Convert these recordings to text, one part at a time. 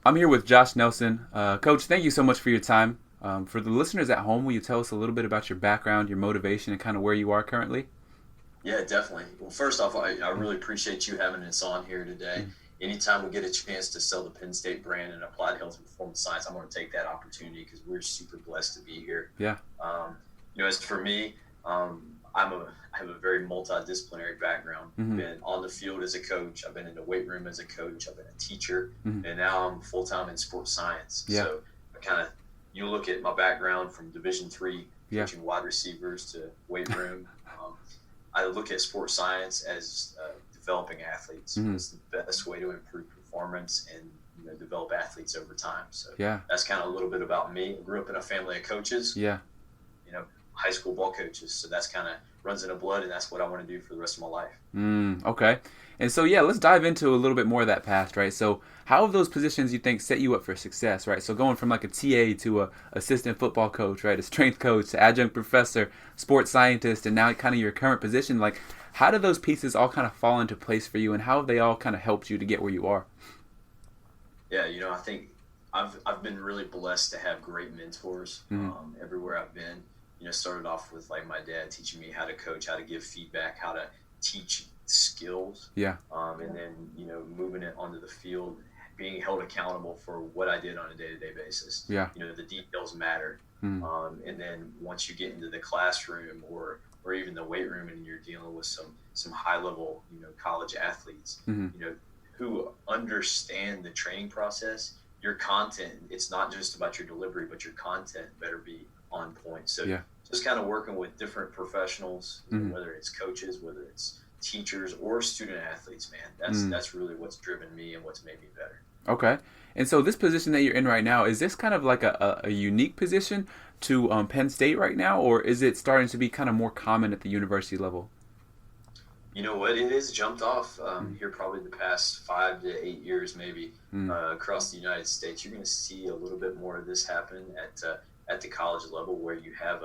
I'm here with Josh Nelson. Coach, thank you so much for your time. For the listeners at home, will you tell us a little bit about your background, your motivation, and kind of where you are currently? Yeah, definitely. Well, first off, I really appreciate you having us on here today. Mm-hmm. Anytime we get a chance to sell the Penn State brand and applied health and performance science, I'm going to take that opportunity because we're super blessed to be here. Yeah. As for me, I have a very multidisciplinary background. I've Mm-hmm. been on the field as a coach. I've been in the weight room as a coach. I've been a teacher, Mm-hmm. and now I'm full time in sports science. Yeah. So I kind of you look at my background from Division III, Yeah. coaching wide receivers to weight room. I look at sports science as developing athletes. Mm-hmm. It's the best way to improve performance and develop athletes over time. So Yeah. that's kind of a little bit about me. I grew up in a family of coaches, Yeah. high school ball coaches. So that's kind of runs in the blood, and that's what I want to do for the rest of my life. Okay. And so, yeah, let's dive into a little bit more of that past, right? So, how have those positions you think set you up for success, right? So, going from like a TA to a assistant football coach, right? A strength coach, to adjunct professor, sports scientist, and now kind of your current position, like, how do those pieces all kind of fall into place for you, and how have they all kind of helped you to get where you are? Yeah, I think I've been really blessed to have great mentors Mm-hmm. everywhere I've been. Started off with like my dad teaching me how to coach, how to give feedback, how to teach skills, Yeah. and then moving it onto the field, being held accountable for what I did on a day-to-day basis. Yeah. The details matter, Mm-hmm. and then once you get into the classroom or even the weight room, and you're dealing with some high-level college athletes, Mm-hmm. who understand the training process. Your content, it's not just about your delivery, but your content better be on point. So Yeah. just kind of working with different professionals, Mm-hmm. whether it's coaches, whether it's teachers or student athletes, man, Mm-hmm. that's really what's driven me and what's made me better. Okay. And so this position that you're in right now, is this kind of like a unique position to Penn State right now, or is it starting to be kind of more common at the university level? You know what? It has jumped off here probably the past 5 to 8 years, maybe Mm-hmm. across the United States. You're going to see a little bit more of this happen at the college level, where you have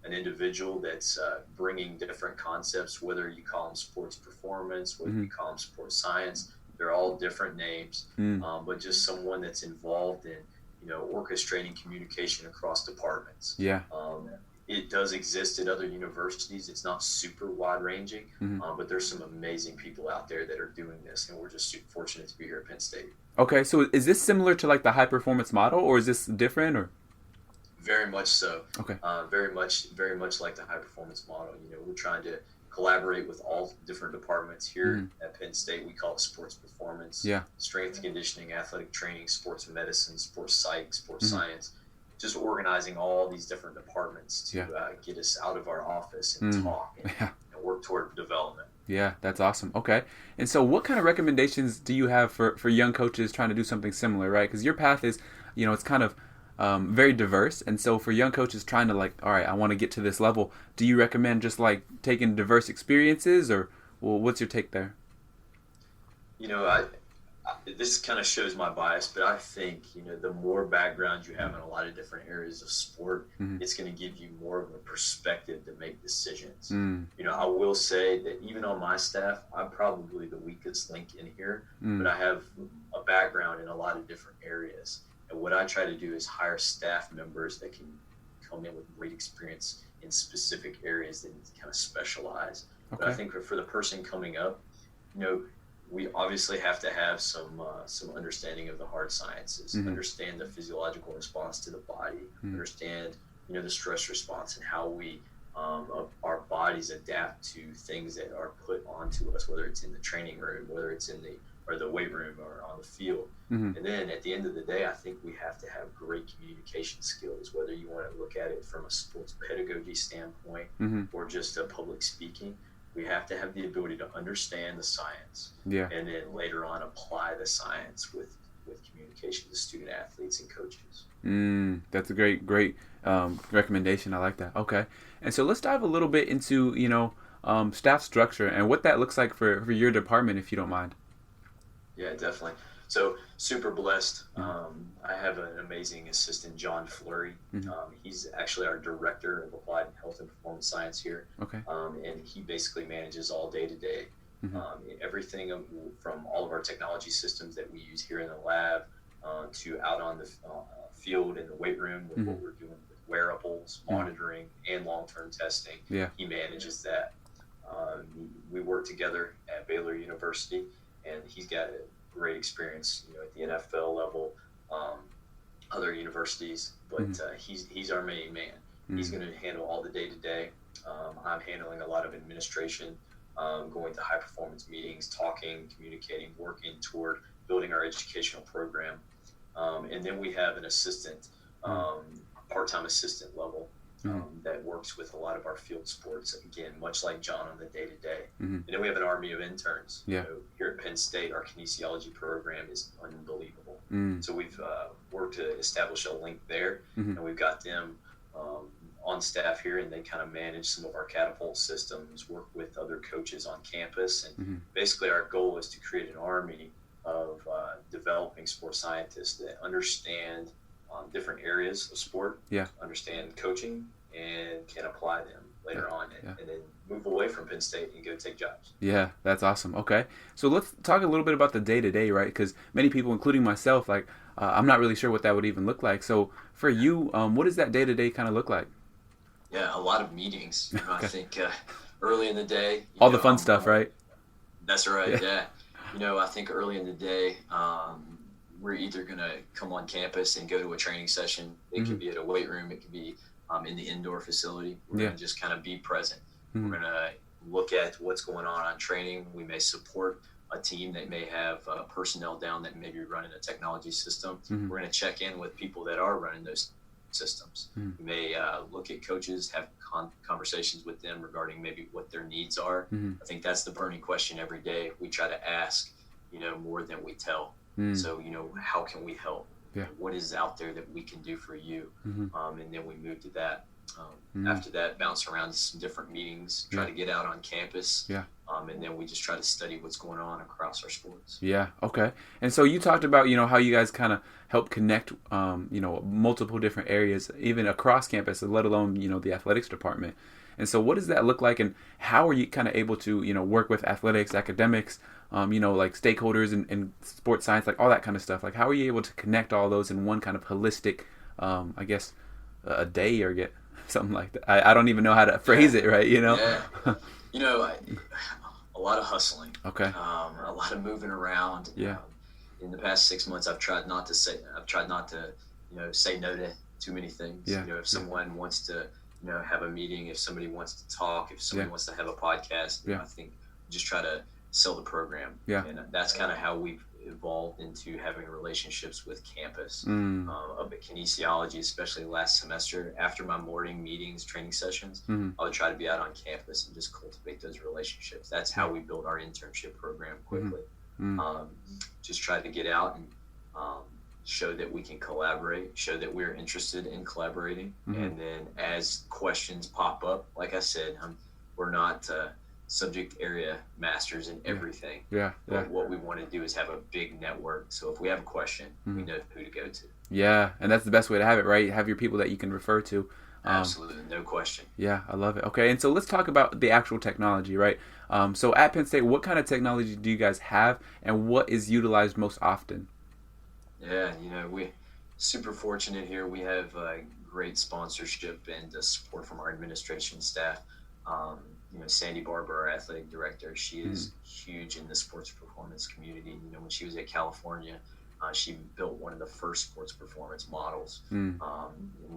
an individual that's bringing different concepts, whether you call them sports performance, whether Mm-hmm. you call them sports science. They're all different names, Mm-hmm. but just someone that's involved in orchestrating communication across departments. Yeah. It does exist at other universities. It's not super wide ranging, Mm-hmm. but there's some amazing people out there that are doing this, and we're just super fortunate to be here at Penn State. Okay, so is this similar to like the high performance model, or is this different, or? Very much so. Okay. Very much like the high performance model. We're trying to collaborate with all different departments here Mm-hmm. at Penn State. We call it sports performance, Yeah. strength and conditioning, athletic training, sports medicine, sports psych, sports Mm-hmm. science. Just organizing all these different departments to Yeah. get us out of our office and Mm-hmm. talk Yeah. and work toward development. Yeah, that's awesome. Okay. And so what kind of recommendations do you have for young coaches trying to do something similar, right? Because your path is, it's kind of very diverse. And so for young coaches trying to like, all right, I want to get to this level, do you recommend just like taking diverse experiences, or well, what's your take there? This kind of shows my bias, but I think the more background you have in a lot of different areas of sport, Mm-hmm. it's going to give you more of a perspective to make decisions. Mm-hmm. I will say that even on my staff, I'm probably the weakest link in here, but I have a background in a lot of different areas. And what I try to do is hire staff members that can come in with great experience in specific areas that need to kind of specialize. But I Okay. think for the person coming up, we obviously have to have some understanding of the hard sciences, Mm-hmm. understand the physiological response to the body, Mm-hmm. understand the stress response and how our bodies adapt to things that are put onto us, whether it's in the training room, whether it's in the weight room or on the field. Mm-hmm. And then at the end of the day, I think we have to have great communication skills, whether you want to look at it from a sports pedagogy standpoint Mm-hmm. or just a public speaking. We have to have the ability to understand the science Yeah. and then later on apply the science with communication to student athletes and coaches. That's a great recommendation. I like that. Okay. And so let's dive a little bit into, staff structure and what that looks like for your department, if you don't mind. Yeah, definitely. So super blessed. I have an amazing assistant, John Fleury. Mm-hmm. He's actually our director of applied health and performance science here. Okay. And he basically manages all day to day. Mm-hmm. Everything from all of our technology systems that we use here in the lab, to out on the field in the weight room with what we're doing with wearables, monitoring, and long-term testing. Yeah. He manages that. We work together at Baylor University, and he's got a great experience, at the NFL level, other universities. But he's our main man. He's going to handle all the day-to-day. I'm handling a lot of administration, going to high-performance meetings, talking, communicating, working toward building our educational program. And then we have an assistant, part-time assistant level, that works with a lot of our field sports, again, much like John on the day-to-day. And then we have an army of interns. Yeah. Here at Penn State, our kinesiology program is unbelievable. So we've worked to establish a link there, and we've got them on staff here, and they kind of manage some of our Catapult systems, work with other coaches on campus. And basically our goal is to create an army of developing sports scientists that understand different areas of sport, understand coaching, and can apply them later on, and then move away from Penn State and go take jobs. Yeah, that's awesome. Okay, so let's talk a little bit about the day-to-day, right? Because many people, including myself, I'm not really sure what that would even look like. So for you, what does that day-to-day kind of look like? Yeah, a lot of meetings. I think early in the day. All the fun stuff, right? That's right, yeah. I think early in the day, we're either going to come on campus and go to a training session. It could be at a weight room. It could be in the indoor facility. We're going to just kind of be present. We're going to look at what's going on training. We may support a team that may have personnel down that may be running a technology system. We're going to check in with people that are running those systems. We may look at coaches, have conversations with them regarding maybe what their needs are. I think that's the burning question every day. We try to ask, more than we tell. So, how can we help? What is out there that we can do for you? And then we move to that. After that, bounce around to some different meetings, try to get out on campus. And then we just try to study what's going on across our sports. Yeah. Okay. And so you talked about, how you guys kind of help connect, multiple different areas, even across campus, let alone, the athletics department. And so what does that look like, and how are you kind of able to, work with athletics, academics, like stakeholders and sports science, like all that kind of stuff? Like, how are you able to connect all those in one kind of holistic, I guess, a day, or get something like that? I don't even know how to phrase it, right? Yeah. A lot of hustling. Okay. A lot of moving around. Yeah. In the past 6 months, I've tried not to say no to too many things. Yeah. If someone wants to, have a meeting, if somebody wants to talk, if somebody wants to have a podcast, I think just try to sell the program. Yeah. And that's kind of how we've evolved into having relationships with campus. Up at kinesiology, especially last semester, after my morning meetings, training sessions, I would try to be out on campus and just cultivate those relationships. That's how we build our internship program quickly. Just try to get out and show that we can collaborate, show that we're interested in collaborating. And then as questions pop up, like I said, we're not subject area masters in everything. But what we want to do is have a big network. So if we have a question, we know who to go to. Yeah, and that's the best way to have it, right? Have your people that you can refer to. Absolutely, no question. Yeah, I love it. Okay, and so let's talk about the actual technology, right? So at Penn State, what kind of technology do you guys have, and what is utilized most often? Yeah, we're super fortunate here. We have great sponsorship and support from our administration staff. Sandy Barber, our athletic director, she is huge in the sports performance community. When she was at California, she built one of the first sports performance models. And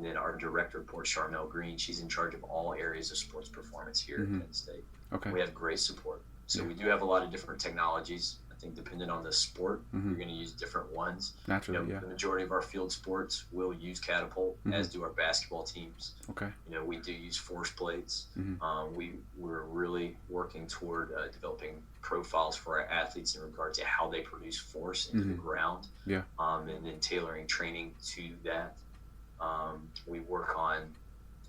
then our direct report, Charmel Green, she's in charge of all areas of sports performance here at Penn State. Okay. We have great support. So we do have a lot of different technologies. I think depending on the sport, you're going to use different ones. Naturally, The majority of our field sports will use Catapult, as do our basketball teams. Okay. We do use force plates. We're really working toward developing profiles for our athletes in regard to how they produce force into the ground. And then tailoring training to that. We work on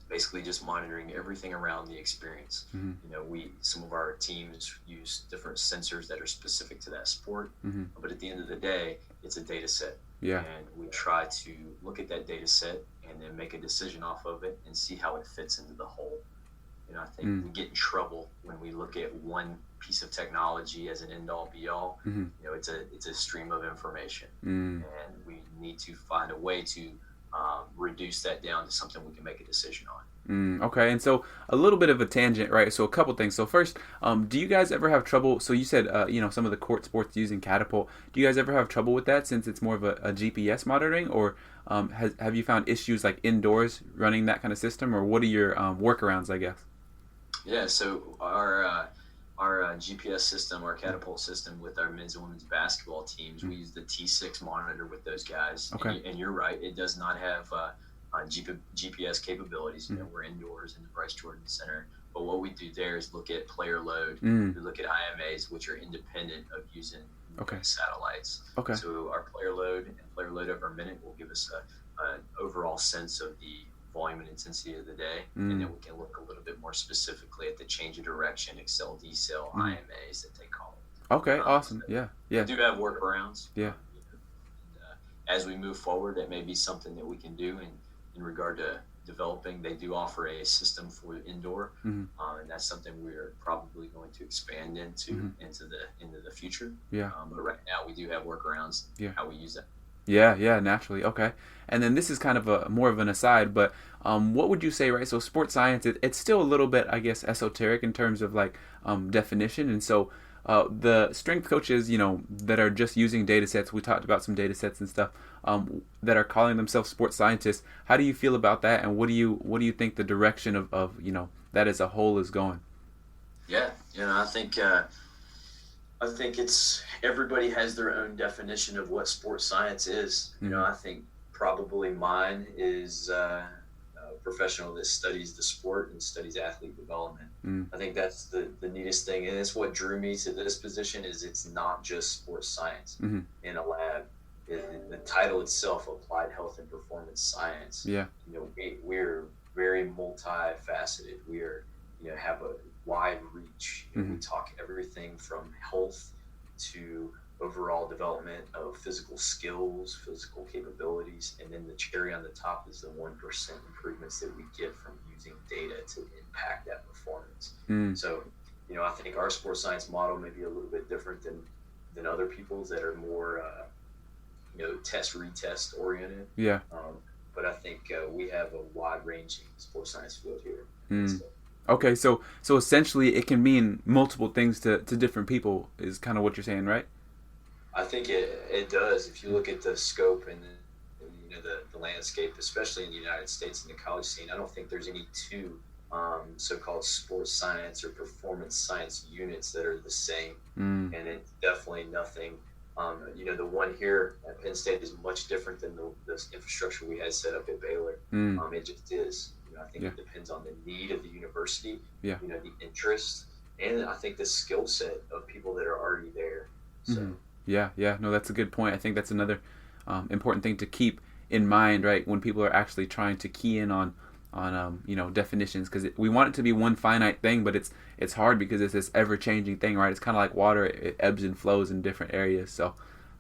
basically just monitoring everything around the experience. Some of our teams use different sensors that are specific to that sport, but at the end of the day, it's a data set. And we try to look at that data set and then make a decision off of it and see how it fits into the whole. I think we get in trouble when we look at one piece of technology as an end all be all. Mm-hmm. It's a stream of information, Mm. and we need to find a way to reduce that down to something we can make a decision on. Okay, and so a little bit of a tangent, right? So a couple things. So first, do you guys ever have trouble? So you said, some of the court sports using Catapult. Do you guys ever have trouble with that since it's more of a GPS monitoring, or have you found issues like indoors running that kind of system, or what are your workarounds, I guess? Yeah, so our GPS system, our Catapult system with our men's and women's basketball teams, we use the T6 monitor with those guys. Okay. And you're right, it does not have GPS capabilities. We're indoors in the Bryce Jordan Center. But what we do there is look at player load. We look at IMAs, which are independent of using satellites. Okay. So our player load and player load over a minute will give us an overall sense of the volume and intensity of the day, and then we can look a little bit more specifically at the change of direction, accel, decel, IMAs that they call it. Okay, awesome. So yeah. we do have workarounds. Yeah. As we move forward, that may be something that we can do in regard to developing. They do offer a system for indoor, and that's something we're probably going to expand into the future. Yeah. But right now, we do have workarounds. How we use that. Yeah, naturally. Okay. And then this is kind of a more of an aside, but what would you say, right? So sports science, it's still a little bit, I guess, esoteric in terms of like definition. And so the strength coaches, that are just using data sets, we talked about some data sets and stuff, that are calling themselves sports scientists. How do you feel about that? And what do you think the direction of that as a whole is going? Yeah, I think it's everybody has their own definition of what sports science is. I think probably mine is a professional that studies the sport and studies athlete development. I think that's the neatest thing, and it's what drew me to this position. Is it's not just sports science in a lab. The title itself, Applied Health and Performance Science. Yeah. We're very multifaceted. Have a wide reach. We talk everything from health to overall development of physical skills, physical capabilities, and then the cherry on the top is the 1% improvements that we get from using data to impact that performance. So, I think our sports science model may be a little bit different than other people's that are more, retest oriented. Yeah. But I think we have a wide-ranging sports science field here. Okay, so essentially it can mean multiple things to different people is kind of what you're saying, right? I think it does. If you look at the scope and the landscape, especially in the United States in the college scene, I don't think there's any two so-called sports science or performance science units that are the same. And it's definitely nothing. The one here at Penn State is much different than the infrastructure we had set up at Baylor. It just is. I think it depends on the need of the university, the interest, and I think the skill set of people that are already there. So. Yeah. No, that's a good point. I think that's another important thing to keep in mind, right? When people are actually trying to key in on definitions, because we want it to be one finite thing, but it's hard because it's this ever changing thing, right? It's kind of like water; it ebbs and flows in different areas. So,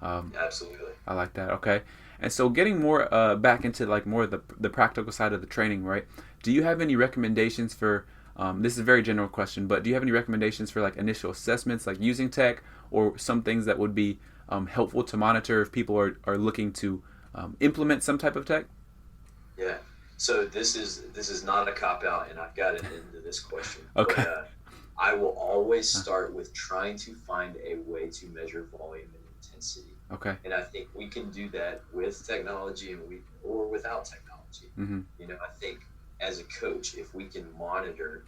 absolutely, I like that. Okay. And so getting more back into like more of the practical side of the training, right? Do you have any recommendations for, this is a very general question, but do you have any recommendations for like initial assessments, like using tech, or some things that would be helpful to monitor if people are looking to implement some type of tech? Yeah. So this is not a cop-out, and I've got it into this question. Okay. But, I will always start with trying to find a way to measure volume and intensity. Okay. And I think we can do that with technology or without technology. I think as a coach, if we can monitor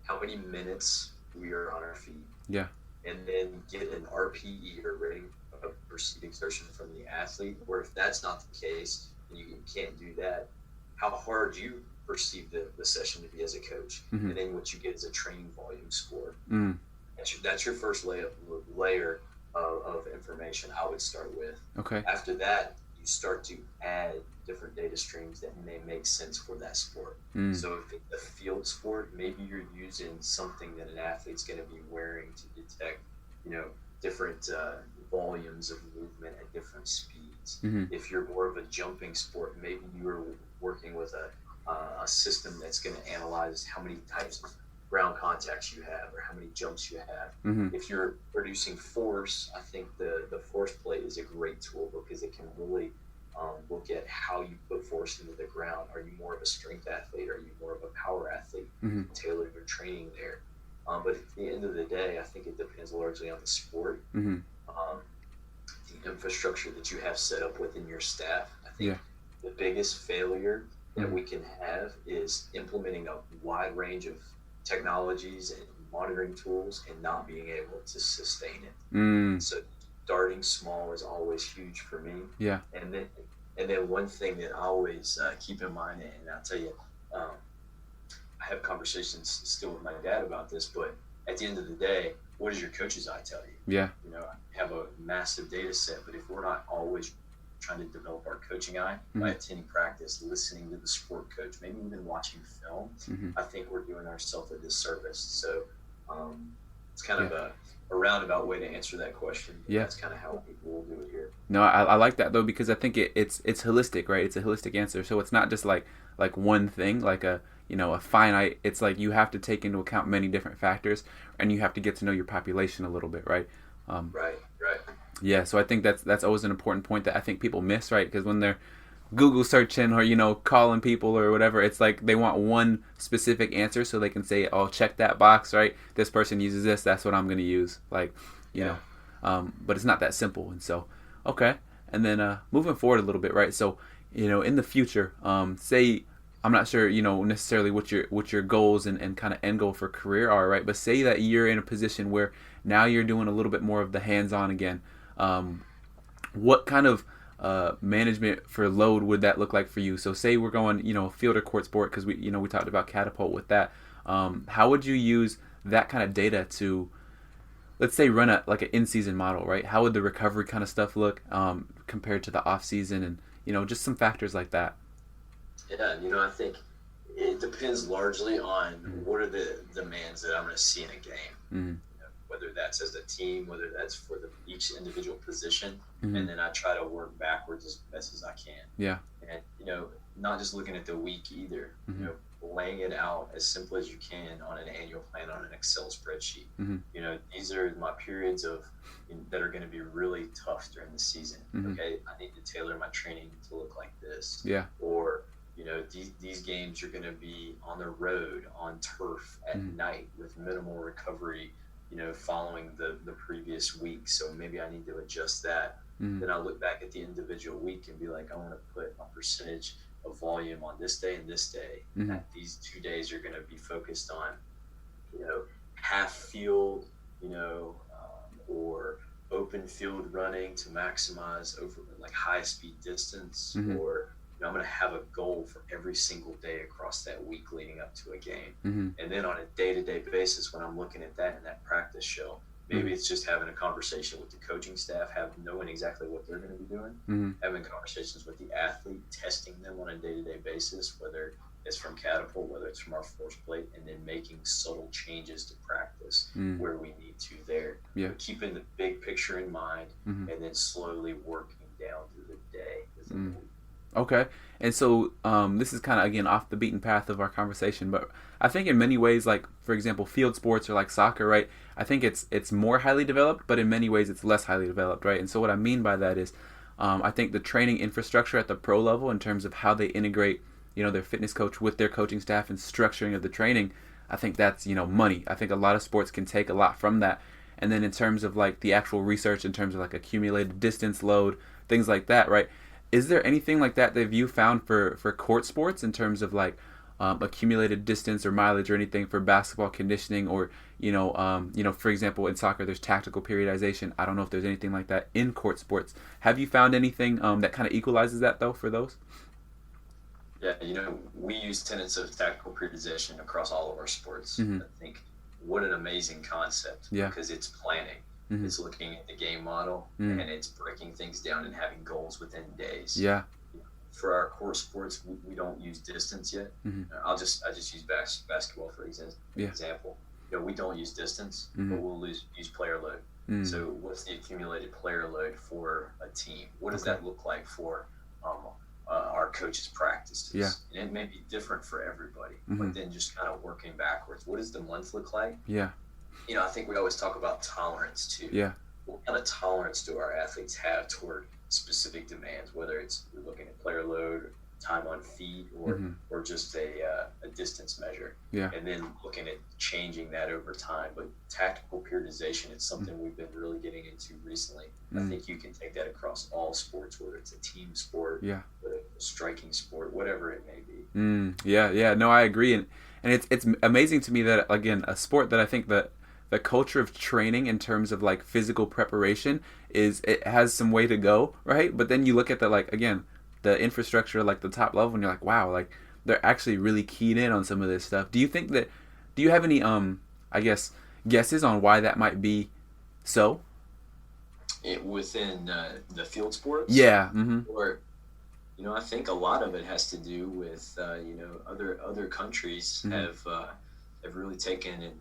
how many minutes we are on our feet, and then get an RPE or rating of perceived exertion from the athlete, or if that's not the case and you can't do that, how hard you perceive the session to be as a coach, and then what you get is a training volume score. That's your first layer of information I would start with. Okay. After that, you start to add different data streams that may make sense for that sport. So if it's a field sport, maybe you're using something that an athlete's going to be wearing to detect, different volumes of movement at different speeds. If you're more of a jumping sport, maybe you're working with a system that's going to analyze how many types of ground contacts you have or how many jumps you have. If you're producing force, I think the force plate is a great tool because it can really look at how you put force into the ground. Are you more of a strength athlete? Are you more of a power athlete? Tailor your training there. But at the end of the day, I think it depends largely on the sport. The infrastructure that you have set up within your staff. I think the biggest failure that we can have is implementing a wide range of technologies and monitoring tools and not being able to sustain it. So starting small is always huge for me. And then one thing that I always keep in mind, and I'll tell you, I have conversations still with my dad about this, but at the end of the day, what does your coach's eye tell you? You know, I have a massive data set, but if we're not always trying to develop our coaching eye by attending practice, listening to the sport coach, maybe even watching film, I think we're doing ourselves a disservice. So it's kind of a roundabout way to answer that question. That's kind of how people will do it here. No, I like that though, because I think it's holistic, right? It's a holistic answer. So it's not just like one thing, like a finite. It's like you have to take into account many different factors, and you have to get to know your population a little bit, right? Right. Yeah, so I think that's always an important point that I think people miss, right? Because when they're Google searching or calling people or whatever, it's like they want one specific answer so they can say, "Oh, check that box, right? This person uses this. That's what I'm going to use." Like, you know, but it's not that simple. And so, okay, and then moving forward a little bit, right? So, in the future, say I'm not sure, necessarily what your goals and kind of end goal for career are, right? But say that you're in a position where now you're doing a little bit more of the hands-on again. What kind of management for load would that look like for you? So say we're going, field or court sport, because we talked about Catapult with that. How would you use that kind of data to, let's say, run an in-season model, right? How would the recovery kind of stuff look compared to the off-season, and just some factors like that? Yeah, I think it depends largely on what are the demands that I'm going to see in a game. Whether that's as a team, whether that's for each individual position, and then I try to work backwards as best as I can. And not just looking at the week either. Laying it out as simple as you can on an annual plan on an Excel spreadsheet. These are my periods that are going to be really tough during the season. Okay, I need to tailor my training to look like this. Or these games are going to be on the road on turf at night with minimal recovery. Following the previous week. So maybe I need to adjust that. Then I'll look back at the individual week and be like, I want to put a percentage of volume on this day and this day. And these 2 days are going to be focused on, half field, or open field running to maximize over high speed distance, or I'm going to have a goal for every single day across that week leading up to a game. And then on a day-to-day basis, when I'm looking at that in that practice show, maybe it's just having a conversation with the coaching staff, knowing exactly what they're going to be doing, having conversations with the athlete, testing them on a day-to-day basis, whether it's from Catapult, whether it's from our force plate, and then making subtle changes to practice where we need to there. Keeping the big picture in mind, and then slowly working down through the day within the week. Okay. And so this is kind of, again, off the beaten path of our conversation, but I think in many ways, like, for example, field sports or like soccer, right, I think it's more highly developed, but in many ways it's less highly developed, right? And so what I mean by that is I think the training infrastructure at the pro level in terms of how they integrate, their fitness coach with their coaching staff and structuring of the training, I think that's, money. I think a lot of sports can take a lot from that. And then in terms of like the actual research, in terms of like accumulated distance load, things like that, right? Is there anything like that you found for court sports in terms of like accumulated distance or mileage or anything for basketball conditioning, or for example, in soccer there's tactical periodization. I don't know if there's anything like that in court sports. Have you found anything that kind of equalizes that though for those? Yeah, we use tenets of tactical periodization across all of our sports. I think what an amazing concept, because it's planning. It's looking at the game model and it's breaking things down and having goals within days. For our core sports, we don't use distance yet. I just use basketball for example. We don't use distance, but we'll use player load. So what's the accumulated player load for a team? What does that look like for our coaches' practices. Yeah. And it may be different for everybody, Mm-hmm. but then just kind of working backwards. What does the month look like? Yeah. I think we always talk about tolerance too. Yeah. What kind of tolerance do our athletes have toward specific demands, whether it's we're looking at player load, time on feet, or just a distance measure. Yeah. And then looking at changing that over time. But tactical periodization is something we've been really getting into recently. I think you can take that across all sports, whether it's a team sport, whether it's a striking sport, whatever it may be. Yeah. No, I agree. And it's amazing to me that, again, a sport that I think that the culture of training in terms of like physical preparation it has some way to go, right? But then you look at the, like, again, the infrastructure, like the top level, and you're like, wow, like they're actually really keyed in on some of this stuff. Do you have any I guess guesses on why that might be so? Within the field sports? Yeah. Mm-hmm. Or I think a lot of it has to do with other countries have really taken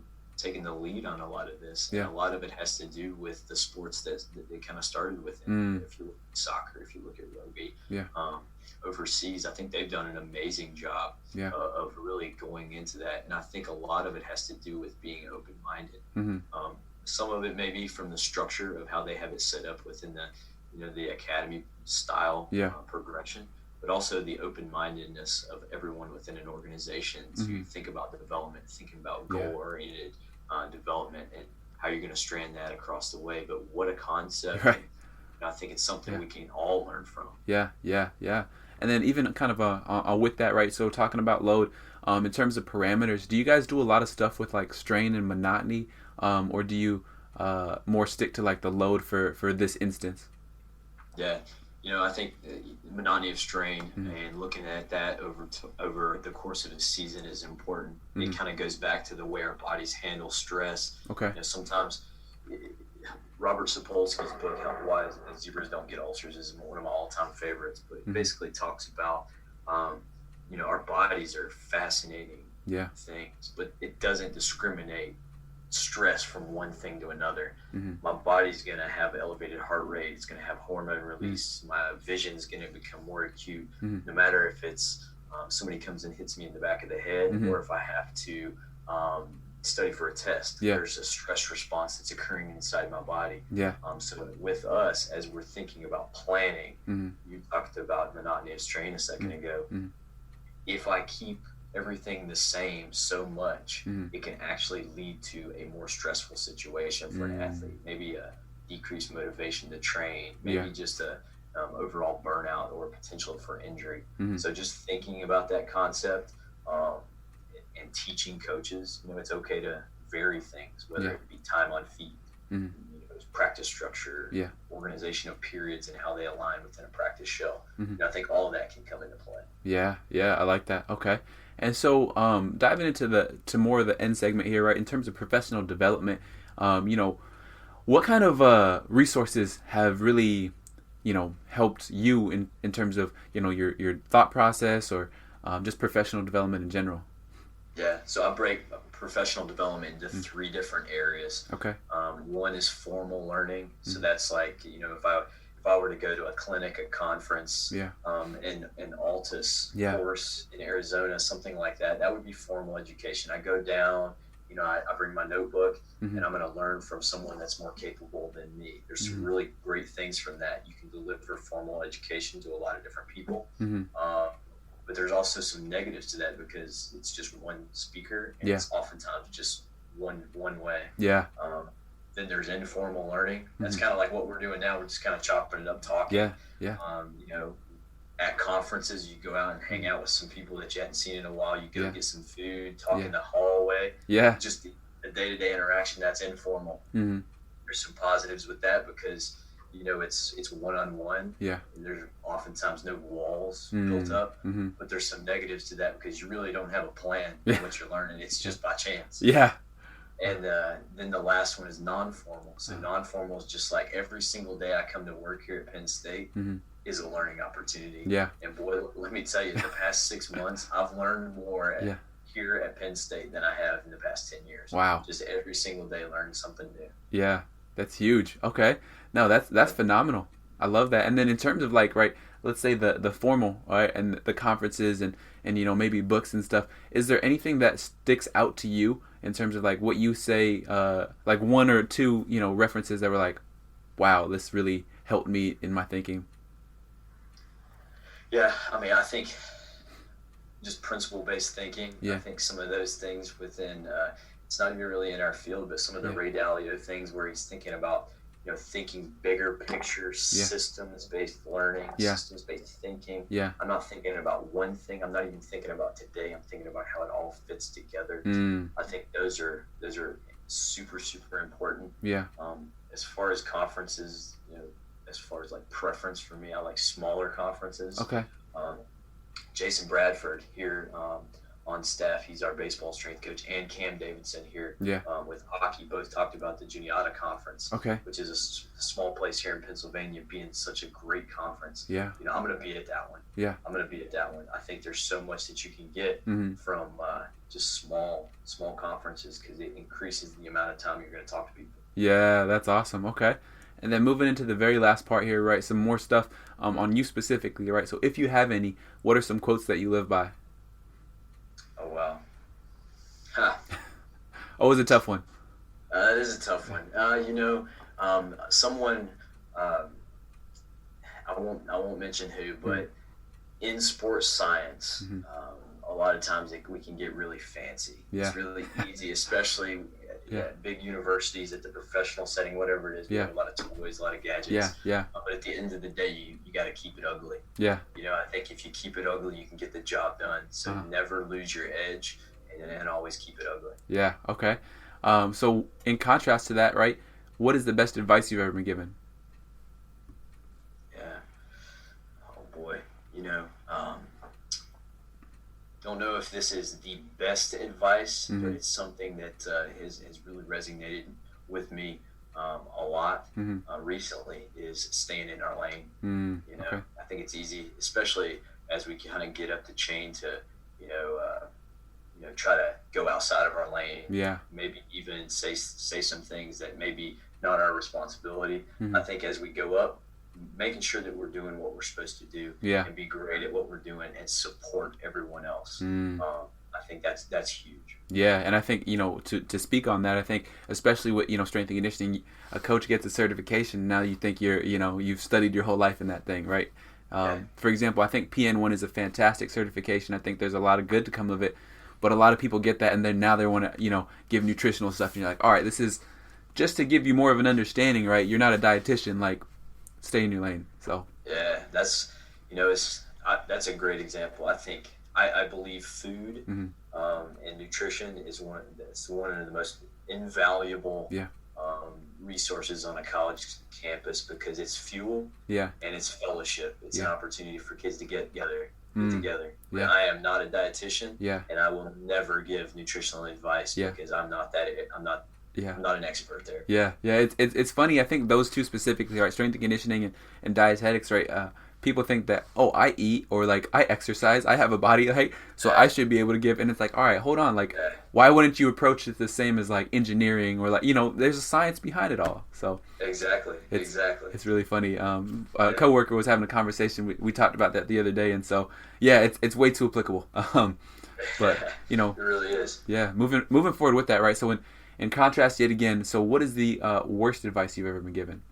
the lead on a lot of this. Yeah. And a lot of it has to do with the sports that they kind of started with. If you look at soccer, if you look at rugby, overseas, I think they've done an amazing job of really going into that. And I think a lot of it has to do with being open-minded. Mm-hmm. Some of it may be from the structure of how they have it set up within the academy style progression, but also the open-mindedness of everyone within an organization to think about the development, thinking about goal-oriented development, and how you're going to strand that across the way. But what a concept. Right. And I think it's something we can all learn from. Yeah. And then even kind of with that, right, so talking about load, in terms of parameters, do you guys do a lot of stuff with like strain and monotony, or do you more stick to like the load for this instance? Yeah. I think monotony of strain and looking at that over the course of a season is important. It kind of goes back to the way our bodies handle stress. Okay. Sometimes Robert Sapolsky's book, Why Zebras Don't Get Ulcers, is one of my all-time favorites. But it basically talks about, our bodies are fascinating things, but it doesn't discriminate stress from one thing to another. My body's going to have elevated heart rate. It's going to have hormone release. My vision's going to become more acute, no matter if it's somebody comes and hits me in the back of the head or if I have to study for a test. There's a stress response that's occurring inside my body. So with us, as we're thinking about planning, you talked about monotony of strain a second ago. If I keep everything the same so much, it can actually lead to a more stressful situation for an athlete. Maybe a decreased motivation to train, maybe just a overall burnout or potential for injury. So just thinking about that concept and teaching coaches, it's okay to vary things, whether it be time on feet, practice structure, organization of periods, and how they align within a practice shell. And I think all of that can come into play. Yeah, I like that. Okay. And so diving into more of the end segment here, right, in terms of professional development, what kind of resources have really, helped you in terms of, your thought process or just professional development in general? Yeah, so I break professional development into three different areas. Okay. One is formal learning. So that's like, if I were to go to a clinic, a conference, an Altus course in Arizona, something like that, that would be formal education. I go down, I bring my notebook, and I'm going to learn from someone that's more capable than me. There's some really great things from that. You can deliver formal education to a lot of different people. But there's also some negatives to that because it's just one speaker, and it's oftentimes just one way. Then there's informal learning. That's kind of like what we're doing now. We're just kind of chopping it up, talking. At conferences, you go out and hang out with some people that you hadn't seen in a while. You go get some food, talk in the hallway. Just the day-to-day interaction, that's informal. There's some positives with that because, it's one-on-one. And there's oftentimes no walls built up. But there's some negatives to that because you really don't have a plan for what you're learning. It's just by chance. And then the last one is non-formal. So non-formal is just like every single day I come to work here at Penn State is a learning opportunity. And boy, let me tell you, the past 6 months, I've learned more here at Penn State than I have in the past 10 years. Wow. Just every single day learning something new. Yeah, that's huge. Okay. No, that's phenomenal. I love that. And then in terms of like, right, let's say the formal, right, and the conferences and maybe books and stuff, is there anything that sticks out to you in terms of like what you say, like one or two references that were like, wow, this really helped me in my thinking? Yeah, I mean, I think just principle-based thinking. Yeah. I think some of those things within, it's not even really in our field, but some of the Ray Dalio things where he's thinking about, thinking bigger picture, systems-based learning, systems-based thinking. Yeah. I'm not thinking about one thing. I'm not even thinking about today. I'm thinking about how it all fits together. I think those are super, super important. Yeah. As far as conferences, as far as like preference for me, I like smaller conferences. Okay. Jason Bradford here on staff, he's our baseball strength coach, and Cam Davidson here with hockey, both talked about the Juniata Conference, which is a small place here in Pennsylvania, being such a great conference. Yeah. I'm going to be at that one. Yeah. I'm going to be at that one. I think there's so much that you can get from just small conferences because it increases the amount of time you're going to talk to people. Yeah, that's awesome. Okay. And then moving into the very last part here, right, some more stuff on you specifically, right? So if you have any, what are some quotes that you live by? Oh, wow. Huh. Oh, it was a tough one. That is a tough one. Someone, I won't mention who, but in sports science, a lot of times we can get really fancy. Yeah. It's really easy, especially at big universities, at the professional setting, whatever it is. We have a lot of toys, a lot of gadgets. Yeah. But at the end of the day, you got to keep it ugly. Yeah. I think if you keep it ugly, you can get the job done. So never lose your edge and always kepe it ugly. Yeah. Okay. So in contrast to that, right, what is the best advice you've ever been given? Yeah. Oh boy. Don't know if this is the best advice, but it's something that has really resonated with me a lot recently, is staying in our lane. I think it's easy, especially as we kind of get up the chain to, try to go outside of our lane. Yeah. Maybe even say some things that maybe not our responsibility. I think as we go up, making sure that we're doing what we're supposed to do and be great at what we're doing and support everyone else. I think that's huge. Yeah, and I think, to speak on that, I think especially with, strength and conditioning, a coach gets a certification. Now you think you've studied your whole life in that thing, right? For example, I think PN1 is a fantastic certification. I think there's a lot of good to come of it, but a lot of people get that and then now they want to, give nutritional stuff, and you're like, all right, this is just to give you more of an understanding, right? You're not a dietitian, like, stay in your lane. So yeah, that's that's a great example. I think I believe food and nutrition is one of the most invaluable resources on a college campus, because it's fuel and it's fellowship. It's an opportunity for kids to get together. I am not a dietitian, and I will never give nutritional advice because I'm not an expert there. Yeah. It's funny. I think those two specifically, right? Strength and conditioning and dietetics, right? People think that, I eat or like I exercise, I have a body, right? So I should be able to give. And it's like, all right, hold on. Like, why wouldn't you approach it the same as like engineering or like, there's a science behind it all. So exactly. It's really funny. A coworker was having a conversation. We talked about that the other day, and so it's way too applicable. But it really is. Yeah, moving forward with that, right? So in contrast, yet again, so what is the worst advice you've ever been given?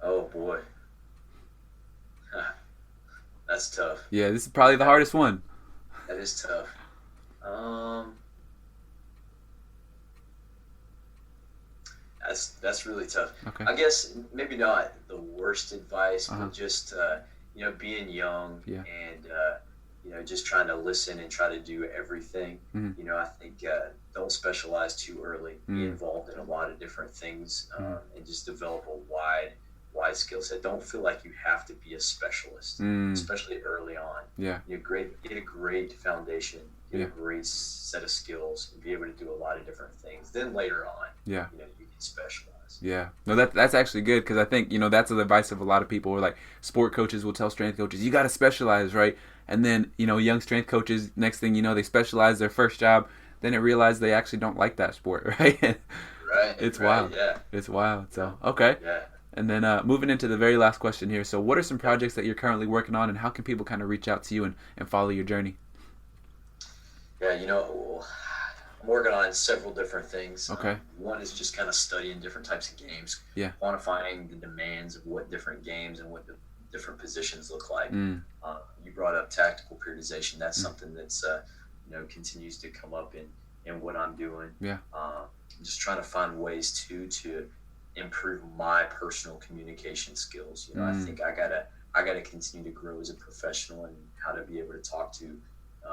Oh, boy. That's tough. Yeah, this is probably the hardest one. That is tough. That's really tough. Okay. I guess maybe not the worst advice, but just, being young and, just trying to listen and try to do everything. I think don't specialize too early. Be involved in a lot of different things and just develop a wide skill set. Don't feel like you have to be a specialist, especially early on. Yeah. Get a great foundation, get a great set of skills, and be able to do a lot of different things. Then later on, you can specialize. Yeah. No, that's actually good, because I think, that's the advice of a lot of people, where like sport coaches will tell strength coaches, you got to specialize, right? And then, young strength coaches, next thing you know, they specialize their first job, then they realize they actually don't like that sport, right? Right. Wild. Yeah. It's wild. So, okay. Yeah. And then moving into the very last question here. So what are some projects that you're currently working on, and how can people kind of reach out to you and follow your journey? Yeah, I'm working on several different things. Okay. One is just kind of studying different types of games, Yeah. quantifying the demands of what different games and what the different positions look like. You brought up tactical periodization. That's something that's continues to come up in what I'm doing. Yeah. Just trying to find ways to improve my personal communication skills. I think I gotta continue to grow as a professional and how to be able to talk to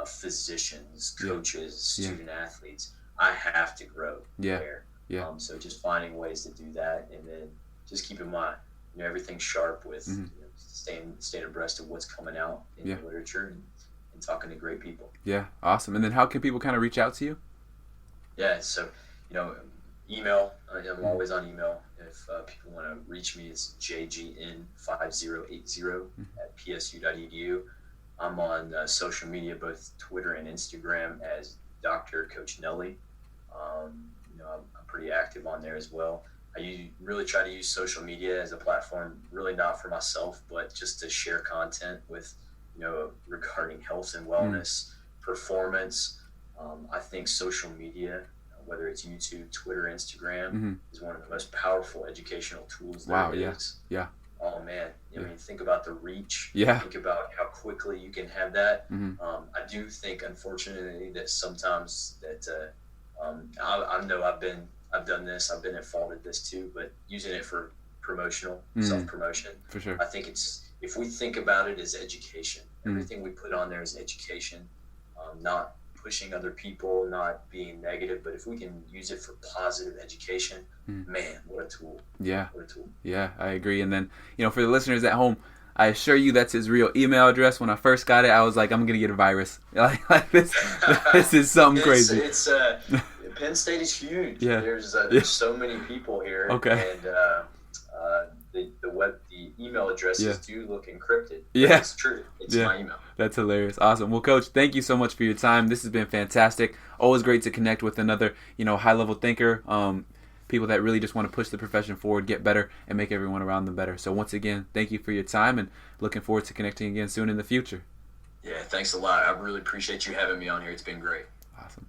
physicians, coaches, student athletes. I have to grow there. Yeah. So just finding ways to do that, and then just keeping my everything sharp with staying abreast of what's coming out in the literature and talking to great people. Yeah, awesome. And then how can people kind of reach out to you? Yeah, so email. I'm always on email. If people want to reach me, it's jgn5080 at psu.edu. I'm on social media, both Twitter and Instagram, as Dr. Coach Nelly. I'm pretty active on there as well. I really try to use social media as a platform, really not for myself, but just to share content with, regarding health and wellness, performance. I think social media, whether it's YouTube, Twitter, Instagram, is one of the most powerful educational tools there is. Yeah. Oh man, I mean, think about the reach. Yeah. Think about how quickly you can have that. I do think, unfortunately, that sometimes that I know I've done this. I've been at fault at this too, but using it for promotional self-promotion. For sure. I think if we think about it as education, everything we put on there is education, not pushing other people, not being negative, but if we can use it for positive education, man, what a tool. Yeah. What a tool. Yeah, I agree. And then, for the listeners at home, I assure you that's his real email address. When I first got it, I was like, I'm going to get a virus. Like this is something crazy. It's Penn State is huge. Yeah. There's so many people here. Okay. And the email addresses do look encrypted. Yeah. It's true. It's my email. That's hilarious. Awesome. Well, Coach, thank you so much for your time. This has been fantastic. Always great to connect with another, high-level thinker, people that really just want to push the profession forward, get better, and make everyone around them better. So once again, thank you for your time, and looking forward to connecting again soon in the future. Yeah, thanks a lot. I really appreciate you having me on here. It's been great. Awesome.